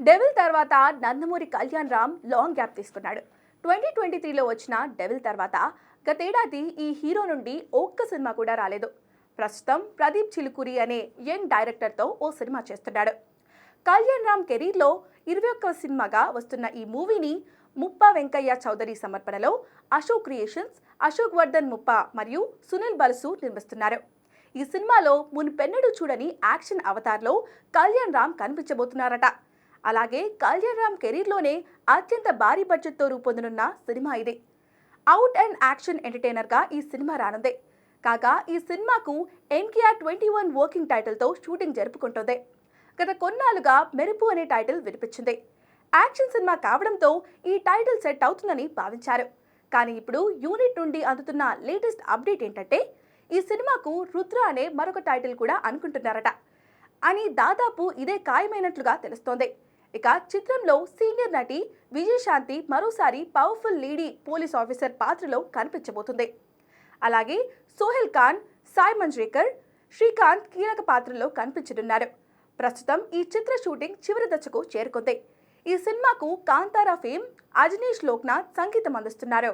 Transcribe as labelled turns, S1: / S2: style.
S1: Devil తర్వాత Nandamuri Kalyan Ram long gap తీసుకున్నాడు. 2023లో వచ్చిన డెవిల్ తర్వాత గతేడాది ఈ హీరో నుండి ఒక్క సినిమా కూడా రాలేదు. ప్రస్తుతం ప్రదీప్ చిలుకూరి అనే యంగ్ డైరెక్టర్తో ఓ సినిమా చేస్తున్నాడు. కళ్యాణ్ రామ్ కెరీర్లో 21వ సినిమాగా వస్తున్న ఈ మూవీని ముప్పా వెంకయ్య చౌదరి సమర్పణలో అశోక్ క్రియేషన్స్, అశోక్ వర్ధన్ ముప్పా మరియు సునీల్ బల్సు నిర్మిస్తున్నారు. ఈ సినిమాలో మునుపెన్నడూ చూడని యాక్షన్ అవతార్లో కళ్యాణ్ రామ్ కనిపించబోతున్నారట. అలాగే కళ్యాణ్ రామ్ కెరీర్లోనే అత్యంత భారీ బడ్జెట్తో రూపొందనున్న సినిమా ఇది. అవుట్ అండ్ యాక్షన్ ఎంటర్టైనర్గా ఈ సినిమా రానుంది. కాగా ఈ సినిమాకు ఎన్టీఆర్ 21 వర్కింగ్ టైటిల్తో షూటింగ్ జరుపుకుంటోంది. గత కొన్నాళ్లుగా మెరుపు అనే టైటిల్ వినిపించింది. యాక్షన్ సినిమా కావడంతో ఈ టైటిల్ సెట్ అవుతుందని భావించారు. కానీ ఇప్పుడు యూనిట్ నుండి అందుతున్న లేటెస్ట్ అప్డేట్ ఏంటంటే ఈ సినిమాకు రుద్ర అనే మరొక టైటిల్ కూడా అనుకుంటున్నారట అని దాదాపు ఇదే ఖాయమైనట్లుగా తెలుస్తోంది. ఇక చిత్రంలో సీనియర్ నటి విజయశాంతి మరోసారి పవర్ఫుల్ లేడీ పోలీస్ ఆఫీసర్ పాత్రలో కనిపించబోతుంది. అలాగే సోహెల్ ఖాన్, సాయి మంజ్రేకర్, శ్రీకాంత్ కీలక పాత్రలో కనిపించనున్నారు. ప్రస్తుతం ఈ చిత్ర షూటింగ్ చివరి దశకు చేరుకుంది. ఈ సినిమాకు కాంతారా ఫేమ్ అజనీష్ లోక్నాథ్ సంగీతం అందిస్తున్నారు.